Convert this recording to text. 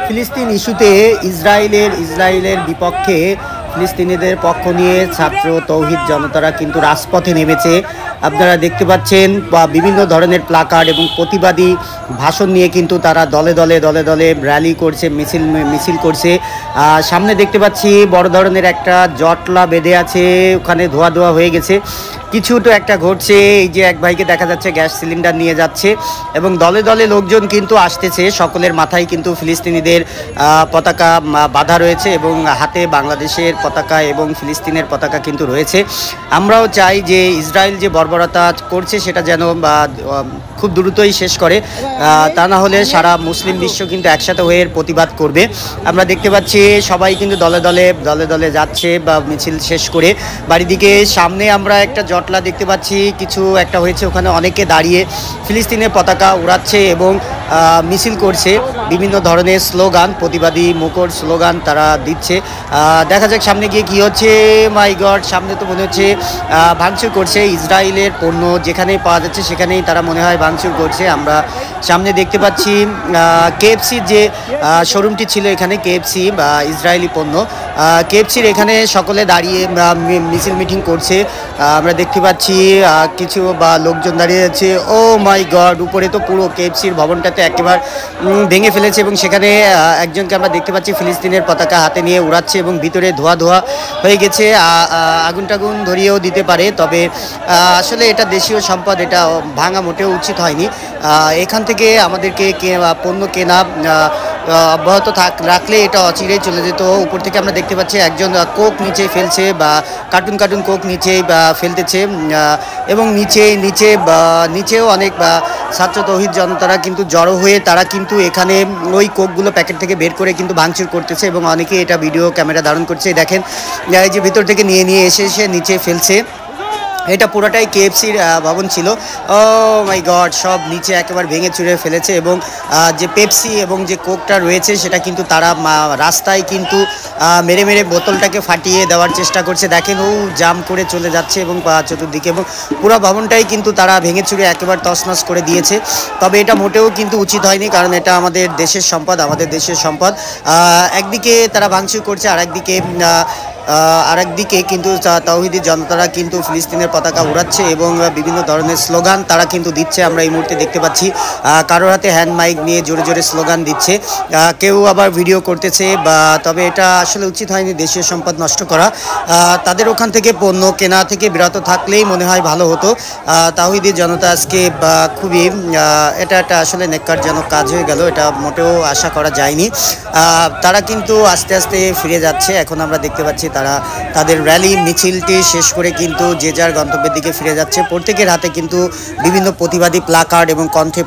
ফিলিস্তিন ইস্যুতে ইসরায়েলের বিপক্ষে ফিলিস্তিনিদের পক্ষ নিয়ে ছাত্র তৌহিদ জনতারা কিন্তু রাজপথে নেমেছে। আপনারা দেখতে পাচ্ছেন বা বিভিন্ন ধরনের প্লাকার্ড এবং প্রতিবাদী ভাষণ নিয়ে কিন্তু তারা দলে দলে র্যালি করছে, মিছিল করছে। সামনে দেখতে পাচ্ছি বড় ধরনের একটা জটলা বেঁধে আছে, ওখানে ধোয়া হয়ে গেছে। কিছু তো একটা ঘটছে, এই যে এক ভাইকে দেখা যাচ্ছে গ্যাস সিলিন্ডার নিয়ে যাচ্ছে এবং দলে লোকজন কিন্তু আসতেছে। সকলের মাথায় কিন্তু ফিলিস্তিনিদের পতাকা বাঁধা রয়েছে এবং হাতে বাংলাদেশের পতাকা এবং ফিলিস্তিনের পতাকা কিন্তু রয়েছে। আমরাও চাই যে ইসরায়েল যে বর্বরতা করছে সেটা যেন খুব দ্রুতই শেষ করে, তা না হলে সারা মুসলিম বিশ্ব কিন্তু একসাথে হয়ে এর প্রতিবাদ করবে। আমরা দেখতে পাচ্ছি সবাই কিন্তু দলে যাচ্ছে বা মিছিল শেষ করে বাড়ির দিকে। সামনে আমরা একটা জটলা দেখতে পাচ্ছি, কিছু একটা হয়েছে, ওখানে অনেকে দাঁড়িয়ে ফিলিস্তিনের পতাকা উড়াচ্ছে এবং মিছিল করছে। বিভিন্ন ধরনের স্লোগান, প্রতিবাদী মুখর স্লোগান তারা দিচ্ছে। দেখা যাক সামনে গিয়ে কি হচ্ছে। মাই গড, সামনে তো মনে হচ্ছে ভাঙচুর করছে। ইসরায়েলের পণ্য যেখানেই পাওয়া যাচ্ছে সেখানেই তারা মনে হয় ভাঙচুর করছে। আমরা সামনে দেখতে পাচ্ছি কেএফসির যে শোরুমটি ছিল, এখানে কেএফসি বা ইসরায়েলি পণ্য, কেএফসির এখানে সকলে দাঁড়িয়ে মিছিল মিটিং করছে। আমরা দেখতে পাচ্ছি কিছু লোকজন দাঁড়িয়ে আছে। ও মাই গড, উপরে তো পুরো কেএফসির ভবনটাতে একেবারে ভেঙে ফেলেছে এবং সেখানে একজনকে আমরা দেখতে পাচ্ছি ফিলিস্তিনের পতাকা হাতে নিয়ে উড়াচ্ছে এবং ভিতরে ধোয়া হয়ে গেছে। আগুন টাগুন ধরিয়েও দিতে পারে, তবে আসলে এটা দেশীয় সম্পদ, এটা ভাঙা মোটেও উচিত হয়নি। এখান থেকে আমাদেরকে পণ্য কেনা অব্যাহত রাখলে এটা অচিরেই চলে যেত। উপর থেকে আমরা দেখতে পাচ্ছি একজন কোক নিচে ফেলছে বা কার্টুন কোক নিচে ফেলতেছে এবং নিচেও অনেক ছাত্র তৌহিদ জনতারা কিন্তু জড়ো হয়ে তারা কিন্তু এখানে ওই কোকগুলো প্যাকেট থেকে বের করে কিন্তু ভাঙচুর করতেছে এবং অনেকে এটা ভিডিও ক্যামেরা ধারণ করছে। দেখেন এই যে ভিতর থেকে নিয়ে এসে নিচে ফেলছে। এটা পুরোটাই কেএফসির ভবন ছিল। ও মাই গড, সব নিচে একেবারে ভেঙে চুরে ফেলেছে এবং যে পেপসি এবং যে কোকটা রয়েছে সেটা কিন্তু তারা রাস্তায় কিন্তু মেরে বোতলটাকে ফাটিয়ে দেওয়ার চেষ্টা করছে। দেখেন ও জাম করে চলে যাচ্ছে এবং চতুর্দিকে, এবং পুরো ভবনটাই কিন্তু তারা ভেঙে চুরে একেবারে তছনছ করে দিয়েছে। তবে এটা মোটেও কিন্তু উচিত হয়নি, কারণ এটা আমাদের দেশের সম্পদ। একদিকে তারা ভাঙচুর করছে, আরেকদিকে কিন্তু তাওহিদি জনতারা কিন্তু ফিলিস্তিনের পতাকা উড়াচ্ছে এবং বিভিন্ন ধরনের স্লোগান তারা কিন্তু দিচ্ছে। আমরা এই মুহূর্তে দেখতে পাচ্ছি কারোর হাতে হ্যান্ড মাইক নিয়ে জোরে স্লোগান দিচ্ছে, কেউ আবার ভিডিও করতেছে। তবে এটা আসলে উচিত হয়নি দেশীয় সম্পদ নষ্ট করা। তাদের ওখান থেকে পণ্য কেনা থেকে বিরত থাকলেই মনে হয় ভালো হতো। তাওহিদি জনতা আজকে খুবই এটা একটা আসলে নেক্কারজনক কাজ হয়ে গেল, এটা মোটেও আশা করা যায়নি। তারা কিন্তু আস্তে আস্তে ফিরে যাচ্ছে। এখন আমরা দেখতে পাচ্ছি তারা তাদের র্যালি মিছিলটি শেষ করে কিন্তু যে যার গন্তব্যের দিকে ফিরে যাচ্ছে। প্রত্যেকের হাতে কিন্তু বিভিন্ন প্রতিবাদী প্লাকার্ড এবং কণ্ঠে